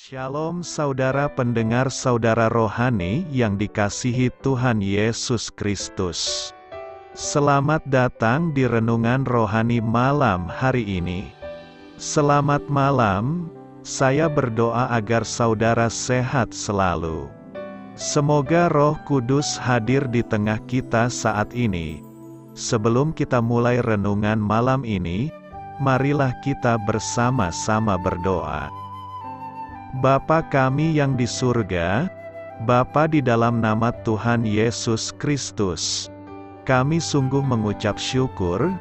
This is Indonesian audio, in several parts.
Shalom saudara pendengar saudara rohani yang dikasihi Tuhan Yesus Kristus. Selamat datang di Renungan Rohani malam hari ini. Selamat malam, saya berdoa agar saudara sehat selalu. Semoga Roh Kudus hadir di tengah kita saat ini. Sebelum kita mulai renungan malam ini, marilah kita bersama-sama berdoa. Bapa kami yang di surga, Bapa di dalam nama Tuhan Yesus Kristus, kami sungguh mengucap syukur,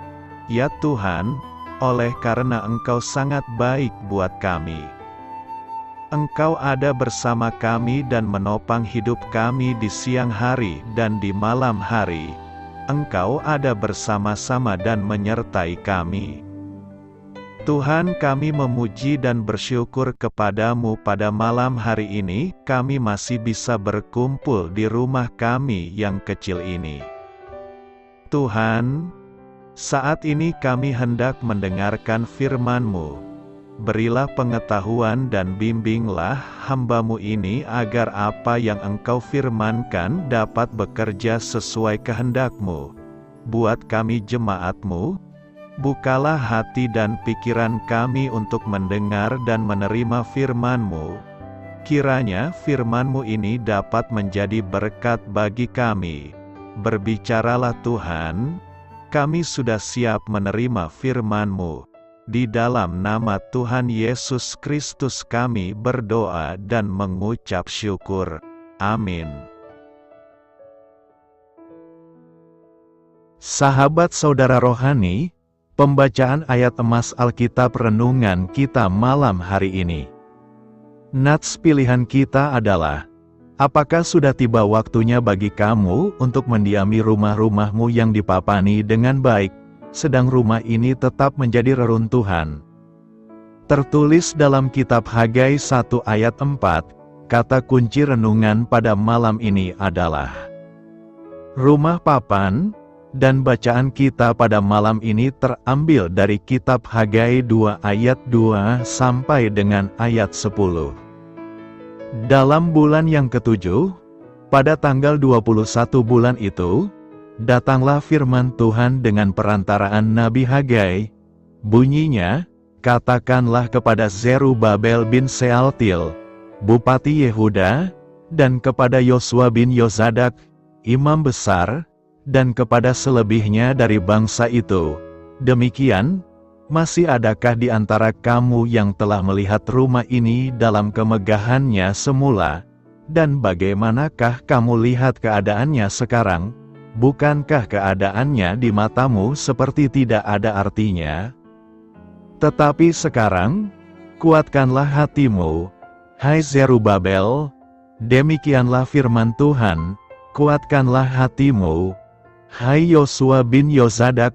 ya Tuhan, oleh karena Engkau sangat baik buat kami. Engkau ada bersama kami dan menopang hidup kami di siang hari dan di malam hari. Engkau ada bersama-sama dan menyertai kami. Tuhan, kami memuji dan bersyukur kepadamu pada malam hari ini, kami masih bisa berkumpul di rumah kami yang kecil ini. Tuhan, saat ini kami hendak mendengarkan firman-Mu. Berilah pengetahuan dan bimbinglah hamba-Mu ini agar apa yang Engkau firmankan dapat bekerja sesuai kehendak-Mu. Buat kami jemaat-Mu, bukalah hati dan pikiran kami untuk mendengar dan menerima firman-Mu. Kiranya firman-Mu ini dapat menjadi berkat bagi kami. Berbicaralah Tuhan, kami sudah siap menerima firman-Mu. Di dalam nama Tuhan Yesus Kristus kami berdoa dan mengucap syukur. Amin. Sahabat saudara rohani, pembacaan ayat emas Alkitab renungan kita malam hari ini. Nats pilihan kita adalah, apakah sudah tiba waktunya bagi kamu untuk mendiami rumah-rumahmu yang dipapani dengan baik, sedang rumah ini tetap menjadi reruntuhan? Tertulis dalam kitab Hagai 1 ayat 4, kata kunci renungan pada malam ini adalah rumah papan. Dan bacaan kita pada malam ini terambil dari kitab Hagai 2 ayat 2 sampai dengan ayat 10. Dalam bulan yang ketujuh, pada tanggal 21 bulan itu, datanglah firman Tuhan dengan perantaraan Nabi Hagai. Bunyinya, katakanlah kepada Zerubabel bin Sealtiel, Bupati Yehuda, dan kepada Yosua bin Yozadak, Imam Besar, dan kepada selebihnya dari bangsa itu, demikian, masih adakah di antara kamu yang telah melihat rumah ini dalam kemegahannya semula, dan bagaimanakah kamu lihat keadaannya sekarang? Bukankah keadaannya di matamu seperti tidak ada artinya? Tetapi sekarang, kuatkanlah hatimu, hai Zerubabel, demikianlah firman Tuhan, kuatkanlah hatimu, hai Yosua bin Yozadak,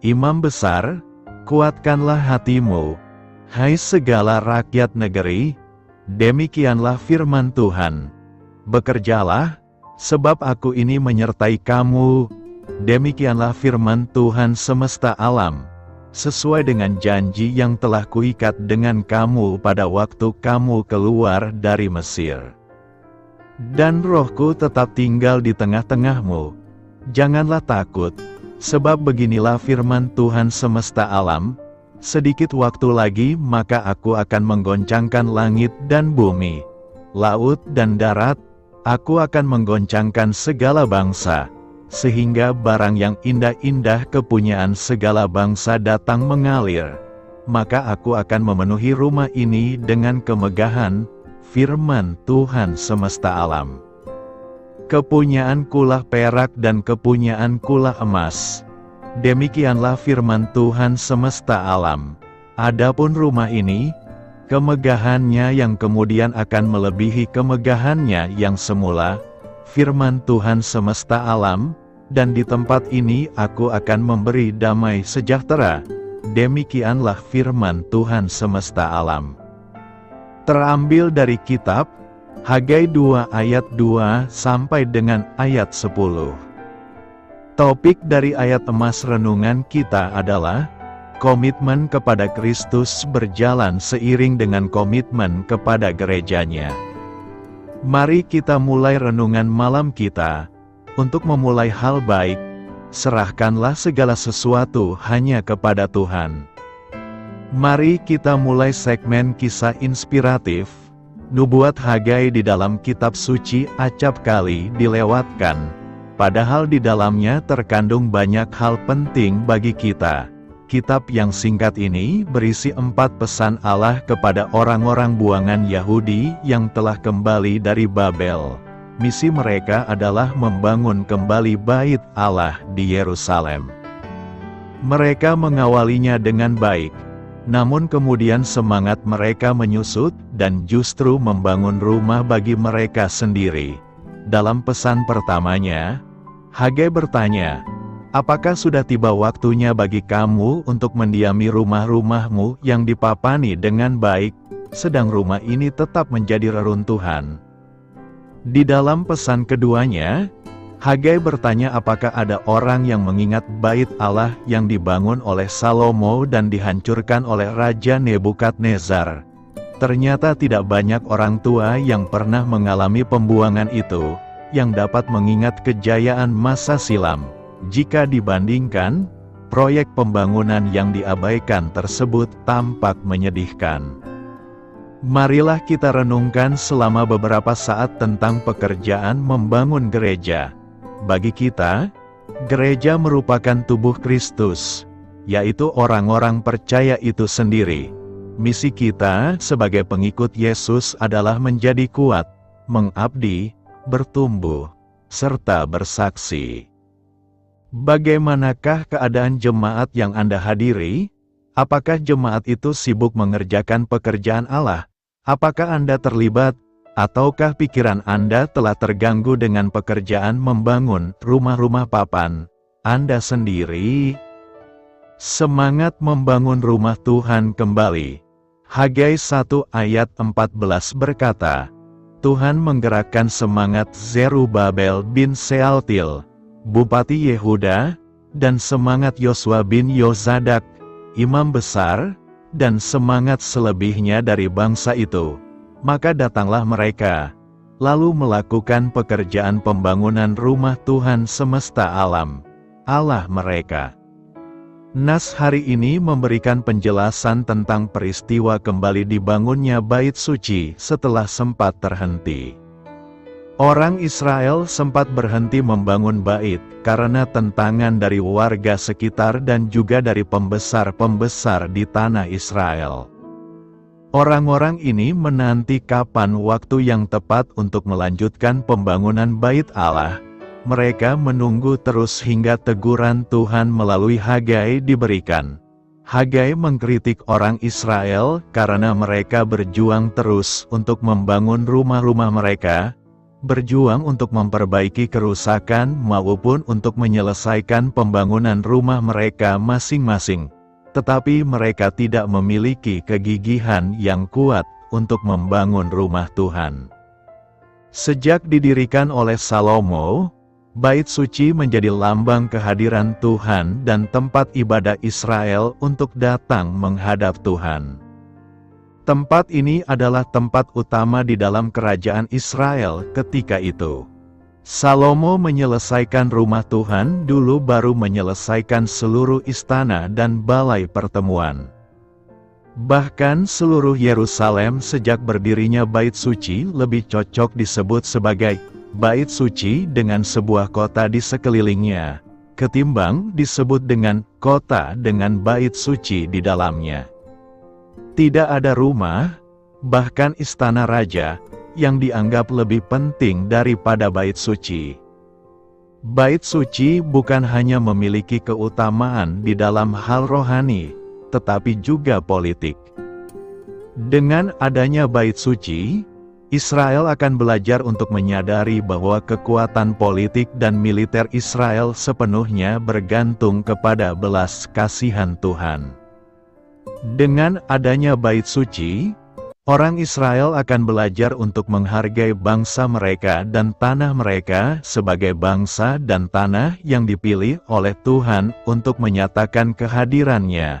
Imam Besar, kuatkanlah hatimu, hai segala rakyat negeri, demikianlah firman Tuhan. Bekerjalah, sebab aku ini menyertai kamu, demikianlah firman Tuhan semesta alam, sesuai dengan janji yang telah kuikat dengan kamu pada waktu kamu keluar dari Mesir. Dan rohku tetap tinggal di tengah-tengahmu. Janganlah takut, sebab beginilah firman Tuhan semesta alam, sedikit waktu lagi maka aku akan menggoncangkan langit dan bumi, laut dan darat, aku akan menggoncangkan segala bangsa, sehingga barang yang indah-indah kepunyaan segala bangsa datang mengalir, maka aku akan memenuhi rumah ini dengan kemegahan, firman Tuhan semesta alam. Kepunyaan kulah perak dan kepunyaan kulah emas. Demikianlah firman Tuhan semesta alam. Adapun rumah ini, kemegahannya yang kemudian akan melebihi kemegahannya yang semula, firman Tuhan semesta alam, dan di tempat ini aku akan memberi damai sejahtera. Demikianlah firman Tuhan semesta alam. Terambil dari kitab Hagai 2 ayat 2 sampai dengan ayat 10. Topik dari ayat emas renungan kita adalah, Komitmen kepada Kristus berjalan seiring dengan komitmen kepada gerejanya. Mari kita mulai renungan malam kita. Untuk memulai hal baik, serahkanlah segala sesuatu hanya kepada Tuhan. Mari kita mulai segmen kisah inspiratif. Nubuat Hagai di dalam kitab suci acap kali dilewatkan, padahal di dalamnya terkandung banyak hal penting bagi kita. Kitab yang singkat ini berisi 4 pesan Allah kepada orang-orang buangan Yahudi yang telah kembali dari Babel. Misi mereka adalah membangun kembali bait Allah di Yerusalem. Mereka mengawalinya dengan baik, namun kemudian semangat mereka menyusut dan justru membangun rumah bagi mereka sendiri. Dalam pesan pertamanya, Hagai bertanya, "Apakah sudah tiba waktunya bagi kamu untuk mendiami rumah-rumahmu yang dipapani dengan baik, sedang rumah ini tetap menjadi reruntuhan?" Di dalam pesan keduanya, Hagai bertanya apakah ada orang yang mengingat bait Allah yang dibangun oleh Salomo dan dihancurkan oleh Raja Nebukadnezar. Ternyata tidak banyak orang tua yang pernah mengalami pembuangan itu, yang dapat mengingat kejayaan masa silam. Jika dibandingkan, proyek pembangunan yang diabaikan tersebut tampak menyedihkan. Marilah kita renungkan selama beberapa saat tentang pekerjaan membangun gereja. Bagi kita, gereja merupakan tubuh Kristus, yaitu orang-orang percaya itu sendiri. Misi kita sebagai pengikut Yesus adalah menjadi kuat, mengabdi, bertumbuh, serta bersaksi. Bagaimanakah keadaan jemaat yang Anda hadiri? Apakah jemaat itu sibuk mengerjakan pekerjaan Allah? Apakah Anda terlibat? Ataukah pikiran Anda telah terganggu dengan pekerjaan membangun rumah-rumah papan Anda sendiri? Semangat membangun rumah Tuhan kembali. Hagai 1 ayat 14 berkata, Tuhan menggerakkan semangat Zerubabel bin Sealtiel, Bupati Yehuda, dan semangat Yosua bin Yozadak, imam besar, dan semangat selebihnya dari bangsa itu. Maka datanglah mereka, lalu melakukan pekerjaan pembangunan rumah Tuhan semesta alam, Allah mereka. Nas hari ini memberikan penjelasan tentang peristiwa kembali dibangunnya bait suci setelah sempat terhenti. Orang Israel sempat berhenti membangun bait karena tentangan dari warga sekitar dan juga dari pembesar-pembesar di tanah Israel. Orang-orang ini menanti kapan waktu yang tepat untuk melanjutkan pembangunan bait Allah. Mereka menunggu terus hingga teguran Tuhan melalui Hagai diberikan. Hagai mengkritik orang Israel karena mereka berjuang terus untuk membangun rumah-rumah mereka, berjuang untuk memperbaiki kerusakan maupun untuk menyelesaikan pembangunan rumah mereka masing-masing. Tetapi mereka tidak memiliki kegigihan yang kuat untuk membangun rumah Tuhan. Sejak didirikan oleh Salomo, bait suci menjadi lambang kehadiran Tuhan dan tempat ibadah Israel untuk datang menghadap Tuhan. Tempat ini adalah tempat utama di dalam kerajaan Israel ketika itu. Salomo menyelesaikan rumah Tuhan dulu baru menyelesaikan seluruh istana dan balai pertemuan. Bahkan seluruh Yerusalem sejak berdirinya bait suci lebih cocok disebut sebagai bait suci dengan sebuah kota di sekelilingnya, ketimbang disebut dengan kota dengan bait suci di dalamnya. Tidak ada rumah, bahkan istana raja, yang dianggap lebih penting daripada bait suci. Bait suci bukan hanya memiliki keutamaan di dalam hal rohani, tetapi juga politik. Dengan adanya bait suci, Israel akan belajar untuk menyadari bahwa kekuatan politik dan militer Israel sepenuhnya bergantung kepada belas kasihan Tuhan. Dengan adanya bait suci, orang Israel akan belajar untuk menghargai bangsa mereka dan tanah mereka sebagai bangsa dan tanah yang dipilih oleh Tuhan untuk menyatakan kehadirannya,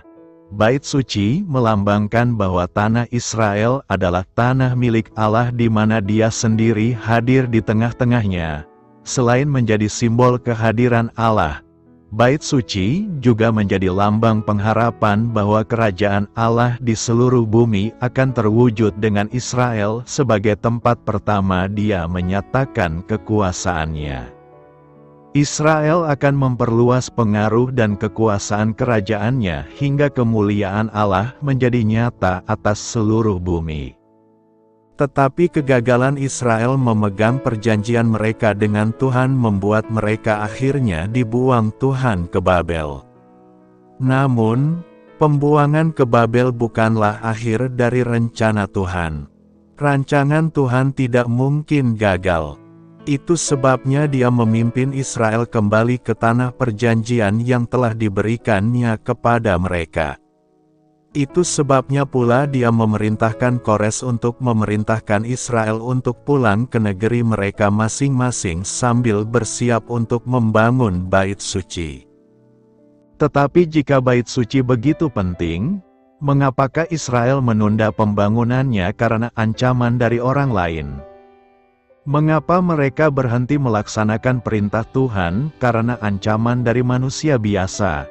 Bait suci melambangkan bahwa tanah Israel adalah tanah milik Allah di mana Dia sendiri hadir di tengah-tengahnya. Selain menjadi simbol kehadiran Allah, bait suci juga menjadi lambang pengharapan bahwa kerajaan Allah di seluruh bumi akan terwujud dengan Israel sebagai tempat pertama Dia menyatakan kekuasaannya. Israel akan memperluas pengaruh dan kekuasaan kerajaannya hingga kemuliaan Allah menjadi nyata atas seluruh bumi. Tetapi kegagalan Israel memegang perjanjian mereka dengan Tuhan membuat mereka akhirnya dibuang Tuhan ke Babel. Namun, pembuangan ke Babel bukanlah akhir dari rencana Tuhan. Rancangan Tuhan tidak mungkin gagal. Itu sebabnya Dia memimpin Israel kembali ke tanah perjanjian yang telah diberikannya kepada mereka. Itu sebabnya pula Dia memerintahkan Kores untuk memerintahkan Israel untuk pulang ke negeri mereka masing-masing sambil bersiap untuk membangun bait suci. Tetapi jika bait suci begitu penting, mengapakah Israel menunda pembangunannya karena ancaman dari orang lain? Mengapa mereka berhenti melaksanakan perintah Tuhan karena ancaman dari manusia biasa?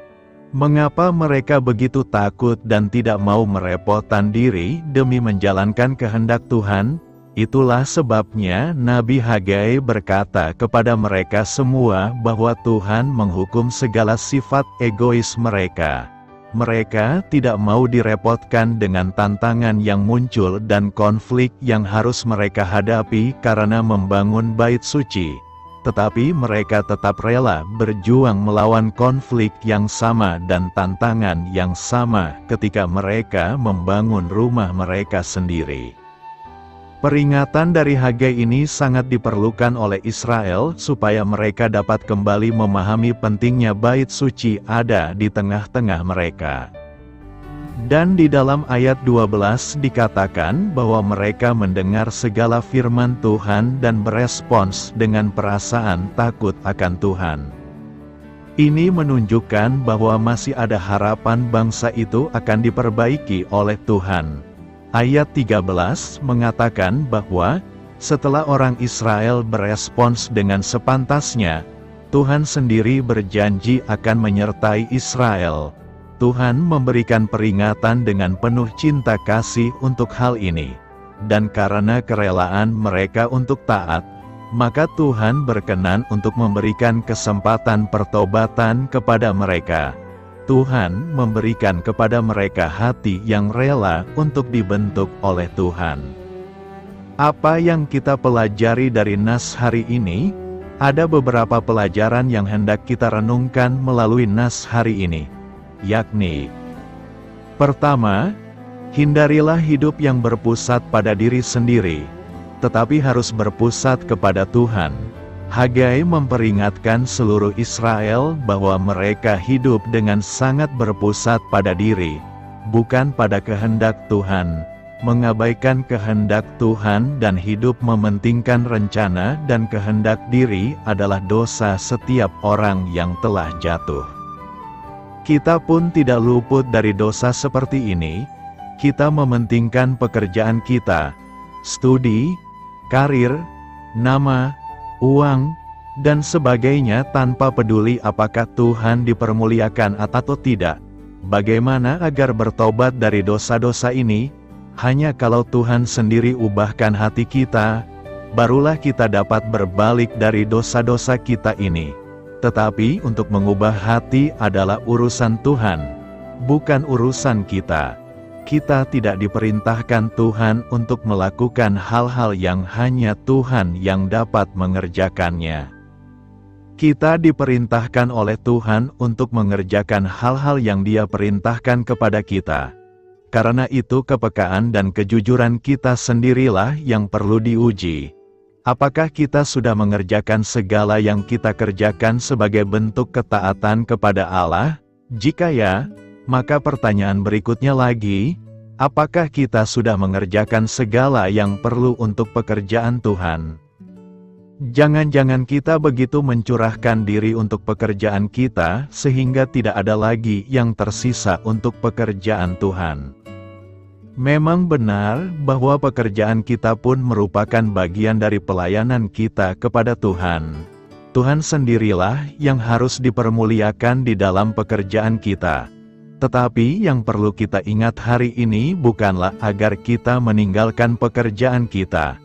Mengapa mereka begitu takut dan tidak mau merepotkan diri demi menjalankan kehendak Tuhan? Itulah sebabnya Nabi Hagai berkata kepada mereka semua bahwa Tuhan menghukum segala sifat egois mereka. Mereka tidak mau direpotkan dengan tantangan yang muncul dan konflik yang harus mereka hadapi karena membangun bait suci. Tetapi mereka tetap rela berjuang melawan konflik yang sama dan tantangan yang sama ketika mereka membangun rumah mereka sendiri. Peringatan dari Hagai ini sangat diperlukan oleh Israel supaya mereka dapat kembali memahami pentingnya bait suci ada di tengah-tengah mereka. Dan di dalam ayat 12 dikatakan bahwa mereka mendengar segala firman Tuhan dan berespons dengan perasaan takut akan Tuhan. Ini menunjukkan bahwa masih ada harapan bangsa itu akan diperbaiki oleh Tuhan. Ayat 13 mengatakan bahwa, setelah orang Israel berespons dengan sepantasnya, Tuhan sendiri berjanji akan menyertai Israel. Tuhan memberikan peringatan dengan penuh cinta kasih untuk hal ini. Dan karena kerelaan mereka untuk taat, maka Tuhan berkenan untuk memberikan kesempatan pertobatan kepada mereka. Tuhan memberikan kepada mereka hati yang rela untuk dibentuk oleh Tuhan. Apa yang kita pelajari dari nas hari ini? Ada beberapa pelajaran yang hendak kita renungkan melalui nas hari ini, yakni: pertama, hindarilah hidup yang berpusat pada diri sendiri, tetapi harus berpusat kepada Tuhan. Hagai memperingatkan seluruh Israel bahwa mereka hidup dengan sangat berpusat pada diri, bukan pada kehendak Tuhan, mengabaikan kehendak Tuhan dan hidup mementingkan rencana dan kehendak diri adalah dosa setiap orang yang telah jatuh. Kita pun tidak luput dari dosa seperti ini. Kita mementingkan pekerjaan kita, studi, karir, nama, uang, dan sebagainya tanpa peduli apakah Tuhan dipermuliakan atau tidak. Bagaimana agar bertobat dari dosa-dosa ini? Hanya kalau Tuhan sendiri ubahkan hati kita, barulah kita dapat berbalik dari dosa-dosa kita ini. Tetapi untuk mengubah hati adalah urusan Tuhan, bukan urusan kita. Kita tidak diperintahkan Tuhan untuk melakukan hal-hal yang hanya Tuhan yang dapat mengerjakannya. Kita diperintahkan oleh Tuhan untuk mengerjakan hal-hal yang Dia perintahkan kepada kita. Karena itu kepekaan dan kejujuran kita sendirilah yang perlu diuji. Apakah kita sudah mengerjakan segala yang kita kerjakan sebagai bentuk ketaatan kepada Allah? Jika ya, maka pertanyaan berikutnya lagi, apakah kita sudah mengerjakan segala yang perlu untuk pekerjaan Tuhan? Jangan-jangan kita begitu mencurahkan diri untuk pekerjaan kita, sehingga tidak ada lagi yang tersisa untuk pekerjaan Tuhan. Memang benar bahwa pekerjaan kita pun merupakan bagian dari pelayanan kita kepada Tuhan. Tuhan sendirilah yang harus dipermuliakan di dalam pekerjaan kita. Tetapi yang perlu kita ingat hari ini bukanlah agar kita meninggalkan pekerjaan kita.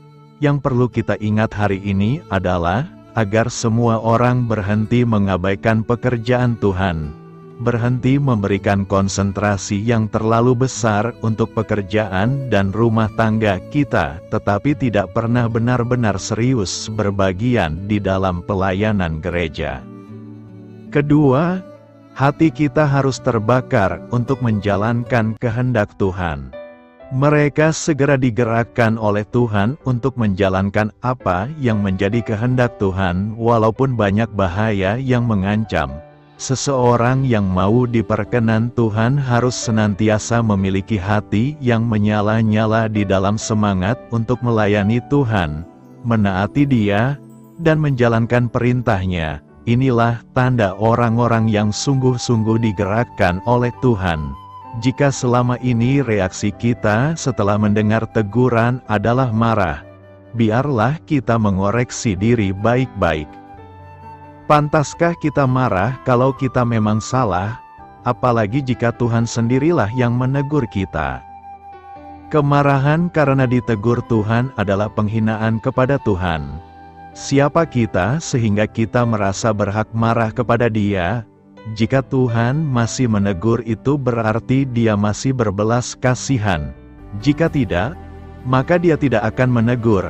Yang perlu kita ingat hari ini adalah agar semua orang berhenti mengabaikan pekerjaan Tuhan, berhenti memberikan konsentrasi yang terlalu besar untuk pekerjaan dan rumah tangga kita, tetapi tidak pernah benar-benar serius berbagian di dalam pelayanan gereja. Kedua, hati kita harus terbakar untuk menjalankan kehendak Tuhan. Mereka segera digerakkan oleh Tuhan untuk menjalankan apa yang menjadi kehendak Tuhan, walaupun banyak bahaya yang mengancam. Seseorang yang mau diperkenan Tuhan harus senantiasa memiliki hati yang menyala-nyala di dalam semangat untuk melayani Tuhan, menaati Dia, dan menjalankan perintah-Nya. Inilah tanda orang-orang yang sungguh-sungguh digerakkan oleh Tuhan. Jika selama ini reaksi kita setelah mendengar teguran adalah marah, biarlah kita mengoreksi diri baik-baik. Pantaskah kita marah kalau kita memang salah, apalagi jika Tuhan sendirilah yang menegur kita? Kemarahan karena ditegur Tuhan adalah penghinaan kepada Tuhan. Siapa kita sehingga kita merasa berhak marah kepada Dia? Jika Tuhan masih menegur, itu berarti Dia masih berbelas kasihan. Jika tidak, maka Dia tidak akan menegur,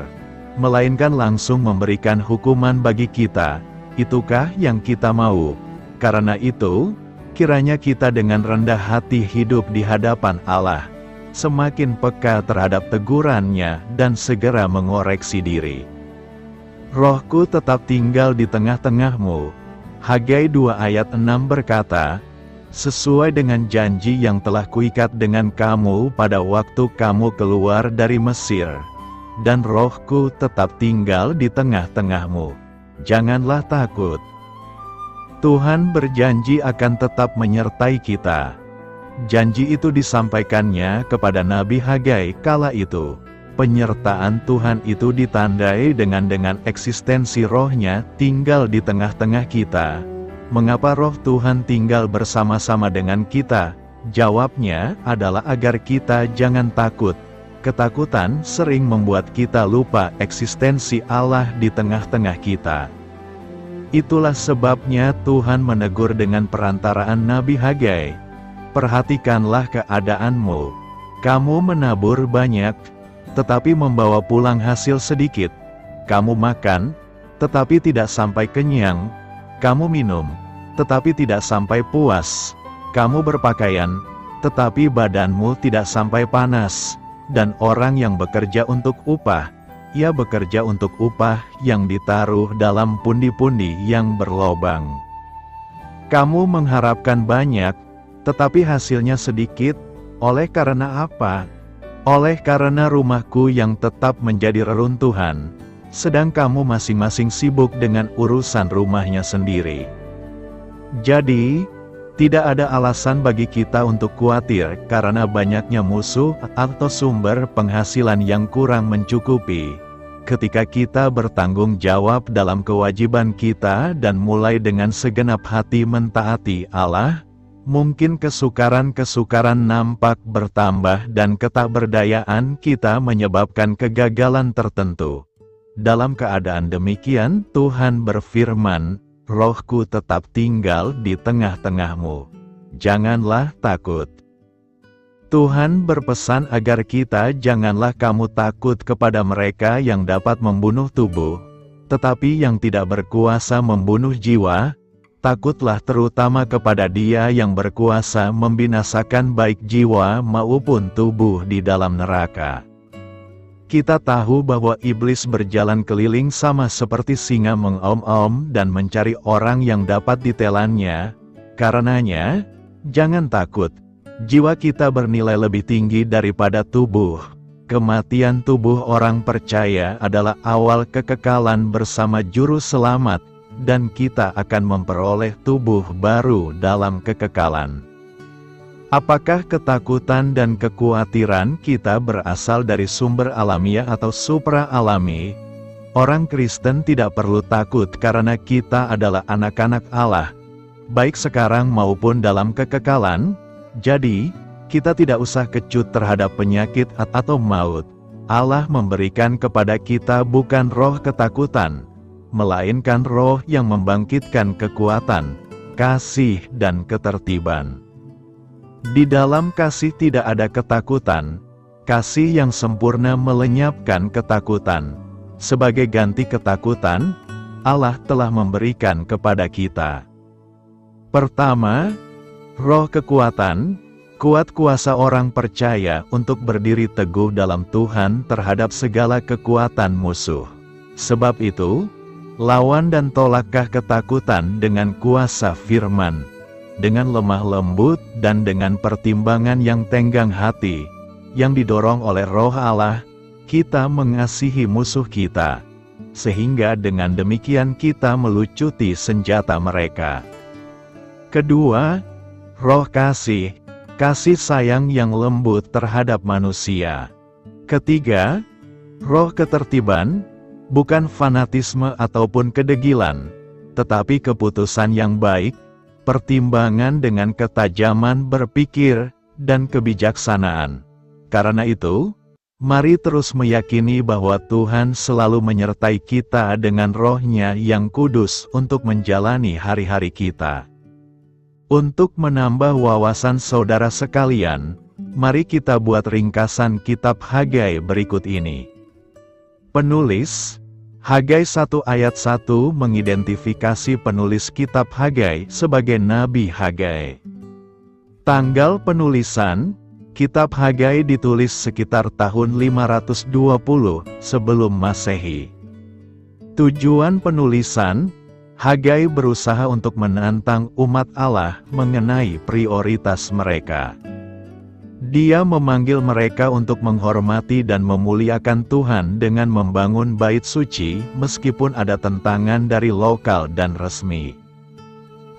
melainkan langsung memberikan hukuman bagi kita. Itukah yang kita mau? Karena itu, kiranya kita dengan rendah hati hidup di hadapan Allah, semakin peka terhadap tegurannya dan segera mengoreksi diri. Rohku tetap tinggal di tengah-tengahmu. Hagai 2 ayat 6 berkata, sesuai dengan janji yang telah kuikat dengan kamu pada waktu kamu keluar dari Mesir, dan rohku tetap tinggal di tengah-tengahmu. Janganlah takut. Tuhan berjanji akan tetap menyertai kita. Janji itu disampaikannya kepada Nabi Hagai kala itu. Penyertaan Tuhan itu ditandai dengan eksistensi Roh-Nya tinggal di tengah-tengah kita. Mengapa Roh Tuhan tinggal bersama-sama dengan kita? Jawabnya adalah agar kita jangan takut. Ketakutan sering membuat kita lupa eksistensi Allah di tengah-tengah kita. Itulah sebabnya Tuhan menegur dengan perantaraan Nabi Hagai. Perhatikanlah keadaanmu. Kamu menabur banyak, tetapi membawa pulang hasil sedikit. Kamu makan, tetapi tidak sampai kenyang. Kamu minum, tetapi tidak sampai puas. Kamu berpakaian, tetapi badanmu tidak sampai panas. Dan orang yang bekerja untuk upah, ia bekerja untuk upah yang ditaruh dalam pundi-pundi yang berlobang. Kamu mengharapkan banyak, tetapi hasilnya sedikit. Oleh karena apa? Oleh karena rumahku yang tetap menjadi reruntuhan, sedang kamu masing-masing sibuk dengan urusan rumahnya sendiri. Jadi, tidak ada alasan bagi kita untuk khawatir karena banyaknya musuh atau sumber penghasilan yang kurang mencukupi. Ketika kita bertanggung jawab dalam kewajiban kita dan mulai dengan segenap hati mentaati Allah, mungkin kesukaran-kesukaran nampak bertambah dan ketakberdayaan kita menyebabkan kegagalan tertentu. Dalam keadaan demikian, Tuhan berfirman, Rohku tetap tinggal di tengah-tengahmu. Janganlah takut. Tuhan berpesan agar kita janganlah kamu takut kepada mereka yang dapat membunuh tubuh, tetapi yang tidak berkuasa membunuh jiwa. Takutlah terutama kepada Dia yang berkuasa membinasakan baik jiwa maupun tubuh di dalam neraka. Kita tahu bahwa iblis berjalan keliling sama seperti singa mengaum-aum dan mencari orang yang dapat ditelannya. Karenanya, jangan takut. Jiwa kita bernilai lebih tinggi daripada tubuh. kematian tubuh orang percaya adalah awal kekekalan bersama Juru Selamat, dan kita akan memperoleh tubuh baru dalam kekekalan. Apakah ketakutan dan kekhawatiran kita berasal dari sumber alamiah atau supra-alami? Orang Kristen tidak perlu takut karena kita adalah anak-anak Allah, baik sekarang maupun dalam kekekalan. Jadi, kita tidak usah kecut terhadap penyakit atau maut. Allah memberikan kepada kita bukan roh ketakutan, melainkan roh yang membangkitkan kekuatan, kasih, dan ketertiban. Di dalam kasih tidak ada ketakutan. Kasih yang sempurna melenyapkan ketakutan. Sebagai ganti ketakutan, Allah telah memberikan kepada kita. Pertama, roh kekuatan, kuat kuasa orang percaya untuk berdiri teguh dalam Tuhan terhadap segala kekuatan musuh. Sebab itu, lawan dan tolaklah ketakutan dengan kuasa firman, dengan lemah lembut dan dengan pertimbangan yang tenggang hati, yang didorong oleh Roh Allah, kita mengasihi musuh kita, sehingga dengan demikian kita melucuti senjata mereka. Kedua, roh kasih, kasih sayang yang lembut terhadap manusia. Ketiga, roh ketertiban, bukan fanatisme ataupun kedegilan, tetapi keputusan yang baik, pertimbangan dengan ketajaman berpikir, dan kebijaksanaan. Karena itu, mari terus meyakini bahwa Tuhan selalu menyertai kita dengan roh-Nya yang kudus untuk menjalani hari-hari kita. Untuk menambah wawasan saudara sekalian, mari kita buat ringkasan kitab Hagai berikut ini. Penulis Hagai 1 ayat 1 mengidentifikasi penulis kitab Hagai sebagai Nabi Hagai. Tanggal penulisan, kitab Hagai ditulis sekitar tahun 520 sebelum Masehi. Tujuan penulisan, Hagai berusaha untuk menantang umat Allah mengenai prioritas mereka. Dia memanggil mereka untuk menghormati dan memuliakan Tuhan dengan membangun bait suci meskipun ada tentangan dari lokal dan resmi.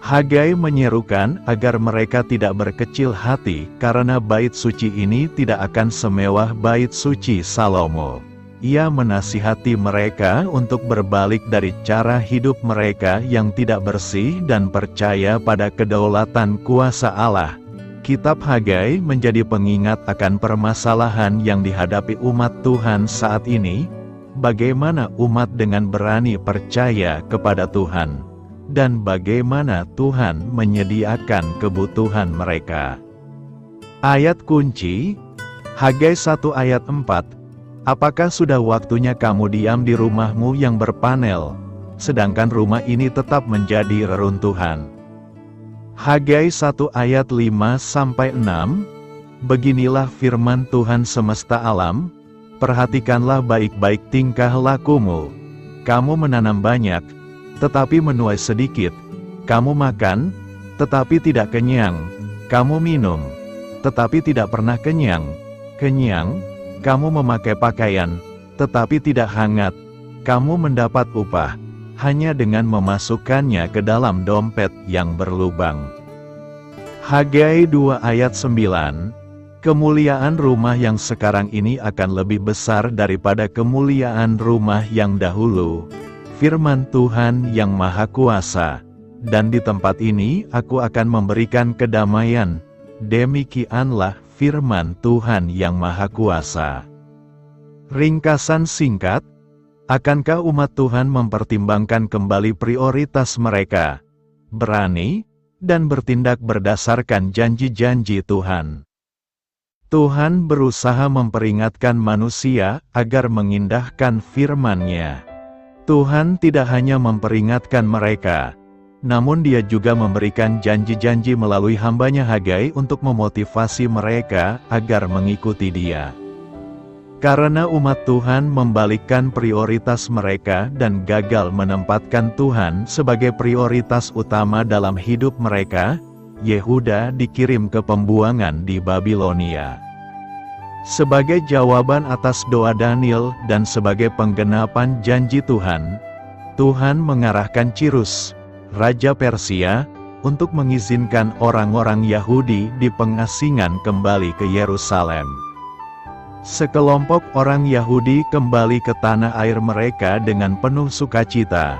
Hagai menyerukan agar mereka tidak berkecil hati karena bait suci ini tidak akan semewah bait suci Salomo. Ia menasihati mereka untuk berbalik dari cara hidup mereka yang tidak bersih dan percaya pada kedaulatan kuasa Allah. Kitab Hagai menjadi pengingat akan permasalahan yang dihadapi umat Tuhan saat ini, bagaimana umat dengan berani percaya kepada Tuhan, dan bagaimana Tuhan menyediakan kebutuhan mereka. Ayat kunci, Hagai 1 ayat 4, apakah sudah waktunya kamu diam di rumahmu yang berpanel, sedangkan rumah ini tetap menjadi reruntuhan? Hagai 1 ayat 5-6, beginilah firman Tuhan semesta alam, perhatikanlah baik-baik tingkah lakumu. Kamu menanam banyak, tetapi menuai sedikit. Kamu makan, tetapi tidak kenyang. Kamu minum, tetapi tidak pernah kenyang. Kenyang, kamu memakai pakaian, tetapi tidak hangat. Kamu mendapat upah hanya dengan memasukkannya ke dalam dompet yang berlubang. Hagai 2 ayat 9, kemuliaan rumah yang sekarang ini akan lebih besar daripada kemuliaan rumah yang dahulu, firman Tuhan yang Maha Kuasa, dan di tempat ini aku akan memberikan kedamaian, demikianlah firman Tuhan yang Maha Kuasa. Ringkasan singkat, akankah umat Tuhan mempertimbangkan kembali prioritas mereka, berani, dan bertindak berdasarkan janji-janji Tuhan? Tuhan berusaha memperingatkan manusia agar mengindahkan firman-Nya. Tuhan tidak hanya memperingatkan mereka, namun Dia juga memberikan janji-janji melalui hambanya Hagai untuk memotivasi mereka agar mengikuti Dia. Karena umat Tuhan membalikkan prioritas mereka dan gagal menempatkan Tuhan sebagai prioritas utama dalam hidup mereka, Yehuda dikirim ke pembuangan di Babilonia. Sebagai jawaban atas doa Daniel dan sebagai penggenapan janji Tuhan, Tuhan mengarahkan Cyrus, Raja Persia, untuk mengizinkan orang-orang Yahudi di pengasingan kembali ke Yerusalem. Sekelompok orang Yahudi kembali ke tanah air mereka dengan penuh sukacita,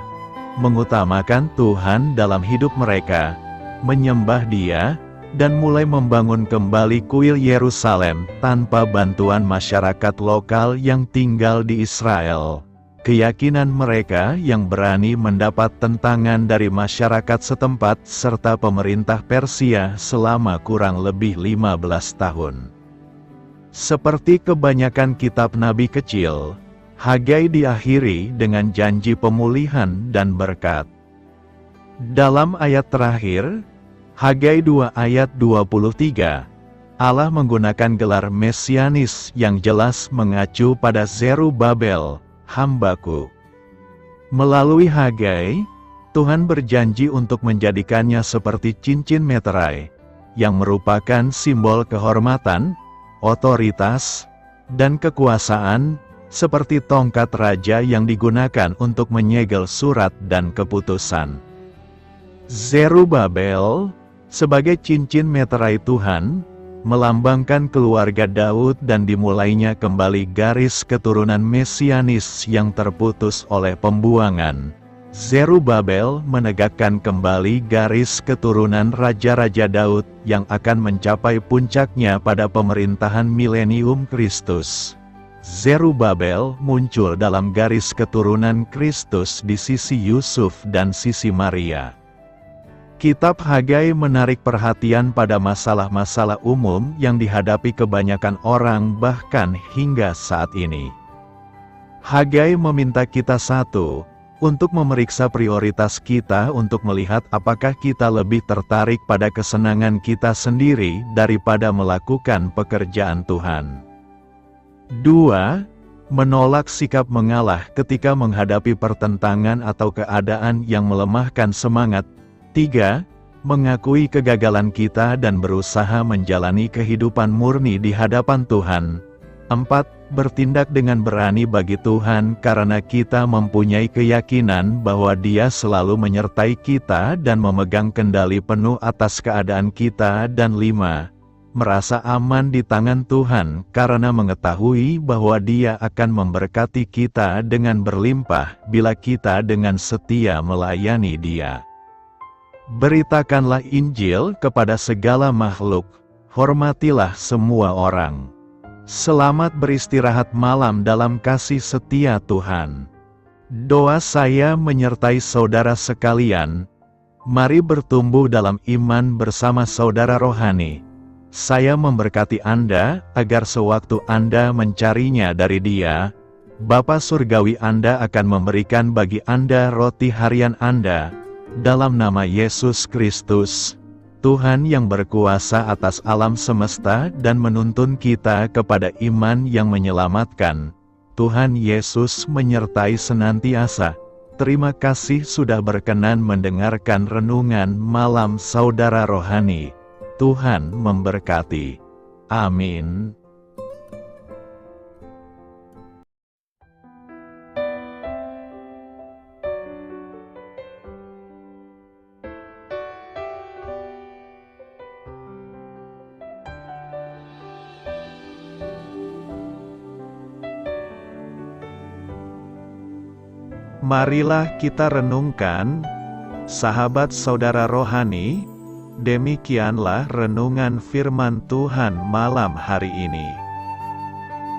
mengutamakan Tuhan dalam hidup mereka, menyembah Dia, dan mulai membangun kembali kuil Yerusalem tanpa bantuan masyarakat lokal yang tinggal di Israel. Keyakinan mereka yang berani mendapat tentangan dari masyarakat setempat serta pemerintah Persia selama kurang lebih 15 tahun. Seperti kebanyakan kitab nabi kecil, Hagai diakhiri dengan janji pemulihan dan berkat. Dalam ayat terakhir, Hagai 2 ayat 23, Allah menggunakan gelar mesianis yang jelas mengacu pada Zerubabel, hambaku. Melalui Hagai, Tuhan berjanji untuk menjadikannya seperti cincin meterai, yang merupakan simbol kehormatan, otoritas, dan kekuasaan, seperti tongkat raja yang digunakan untuk menyegel surat dan keputusan. Zerubabel, sebagai cincin meterai Tuhan, melambangkan keluarga Daud dan dimulainya kembali garis keturunan mesianis yang terputus oleh pembuangan. Zerubabel menegakkan kembali garis keturunan Raja-Raja Daud yang akan mencapai puncaknya pada pemerintahan milenium Kristus. Zerubabel muncul dalam garis keturunan Kristus di sisi Yusuf dan sisi Maria. Kitab Hagai menarik perhatian pada masalah-masalah umum yang dihadapi kebanyakan orang bahkan hingga saat ini. Hagai meminta kita untuk memeriksa prioritas kita untuk melihat apakah kita lebih tertarik pada kesenangan kita sendiri daripada melakukan pekerjaan Tuhan. 2. Menolak sikap mengalah ketika menghadapi pertentangan atau keadaan yang melemahkan semangat. 3. Mengakui kegagalan kita dan berusaha menjalani kehidupan murni di hadapan Tuhan. 4. Bertindak dengan berani bagi Tuhan karena kita mempunyai keyakinan bahwa Dia selalu menyertai kita dan memegang kendali penuh atas keadaan kita. Dan 5. Merasa aman di tangan Tuhan karena mengetahui bahwa Dia akan memberkati kita dengan berlimpah bila kita dengan setia melayani Dia. Beritakanlah Injil kepada segala makhluk, hormatilah semua orang. Selamat beristirahat malam dalam kasih setia Tuhan. Doa saya menyertai saudara sekalian. Mari bertumbuh dalam iman bersama saudara rohani. Saya memberkati Anda agar sewaktu Anda mencarinya dari Dia, Bapa Surgawi Anda akan memberikan bagi Anda roti harian Anda. Dalam nama Yesus Kristus, Tuhan yang berkuasa atas alam semesta dan menuntun kita kepada iman yang menyelamatkan, Tuhan Yesus menyertai senantiasa. Terima kasih sudah berkenan mendengarkan renungan malam saudara rohani. Tuhan memberkati. Amin. Marilah kita renungkan, sahabat saudara rohani, demikianlah renungan firman Tuhan malam hari ini.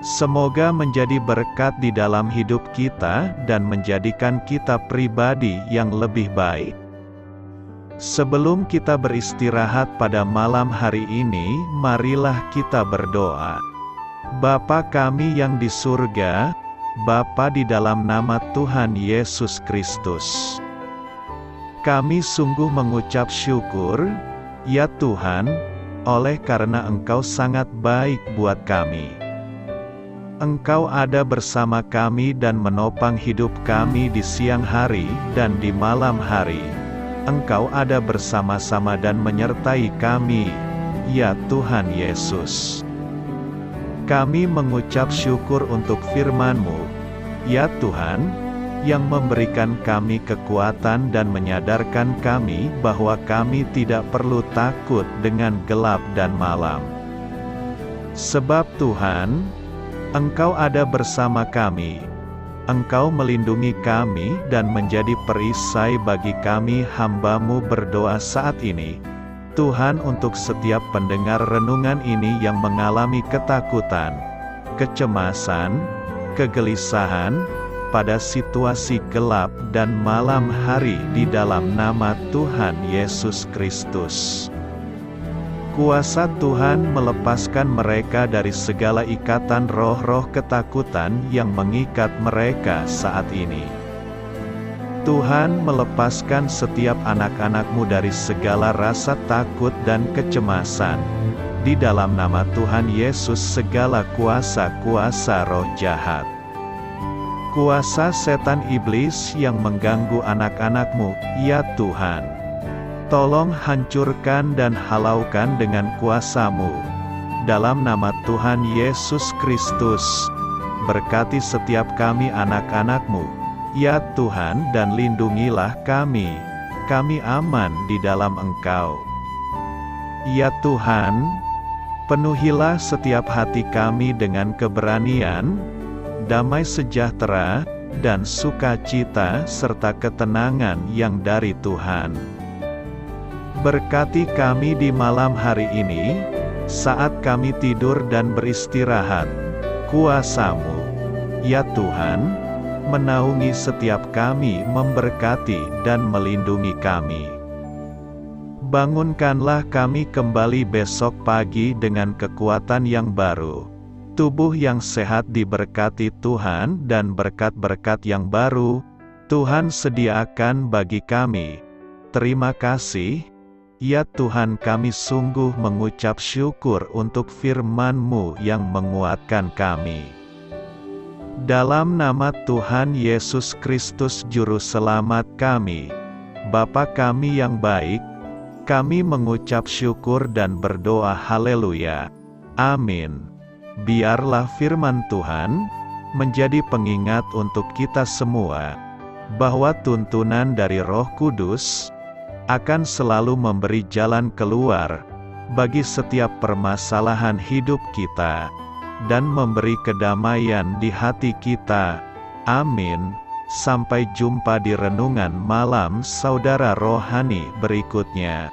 Semoga menjadi berkat di dalam hidup kita dan menjadikan kita pribadi yang lebih baik. Sebelum kita beristirahat pada malam hari ini, marilah kita berdoa. Bapa kami yang di surga, Bapa di dalam nama Tuhan Yesus Kristus, kami sungguh mengucap syukur, ya Tuhan, oleh karena Engkau sangat baik buat kami. Engkau ada bersama kami dan menopang hidup kami di siang hari dan di malam hari. Engkau ada bersama-sama dan menyertai kami, ya Tuhan Yesus. Kami mengucap syukur untuk firman-Mu, ya Tuhan, yang memberikan kami kekuatan dan menyadarkan kami bahwa kami tidak perlu takut dengan gelap dan malam. Sebab Tuhan, Engkau ada bersama kami. Engkau melindungi kami dan menjadi perisai bagi kami hamba-Mu berdoa saat ini. Tuhan, untuk setiap pendengar renungan ini yang mengalami ketakutan, kecemasan, kegelisahan, pada situasi gelap dan malam hari di dalam nama Tuhan Yesus Kristus. Kuasa Tuhan melepaskan mereka dari segala ikatan roh-roh ketakutan yang mengikat mereka saat ini. Tuhan melepaskan setiap anak-anak-Mu dari segala rasa takut dan kecemasan. Di dalam nama Tuhan Yesus segala kuasa-kuasa roh jahat, kuasa setan iblis yang mengganggu anak-anak-Mu, ya Tuhan, tolong hancurkan dan halaukan dengan kuasa-Mu. Dalam nama Tuhan Yesus Kristus, berkati setiap kami anak-anak-Mu, ya Tuhan, dan lindungilah kami. Kami aman di dalam Engkau. Ya Tuhan, penuhilah setiap hati kami dengan keberanian, damai sejahtera, dan sukacita serta ketenangan yang dari Tuhan. Berkati kami di malam hari ini, saat kami tidur dan beristirahat. Kuasa-Mu, ya Tuhan, menaungi setiap kami, memberkati dan melindungi kami. Bangunkanlah kami kembali besok pagi dengan kekuatan yang baru, tubuh yang sehat diberkati Tuhan, dan berkat-berkat yang baru Tuhan sediakan bagi kami. Terima kasih, ya Tuhan, kami sungguh mengucap syukur untuk firman-Mu yang menguatkan kami. Dalam nama Tuhan Yesus Kristus Juru Selamat kami, Bapa kami yang baik, kami mengucap syukur dan berdoa haleluya. Amin. Biarlah firman Tuhan menjadi pengingat untuk kita semua, bahwa tuntunan dari Roh Kudus akan selalu memberi jalan keluar bagi setiap permasalahan hidup kita, dan memberi kedamaian di hati kita. Amin. Sampai jumpa di renungan malam saudara rohani berikutnya.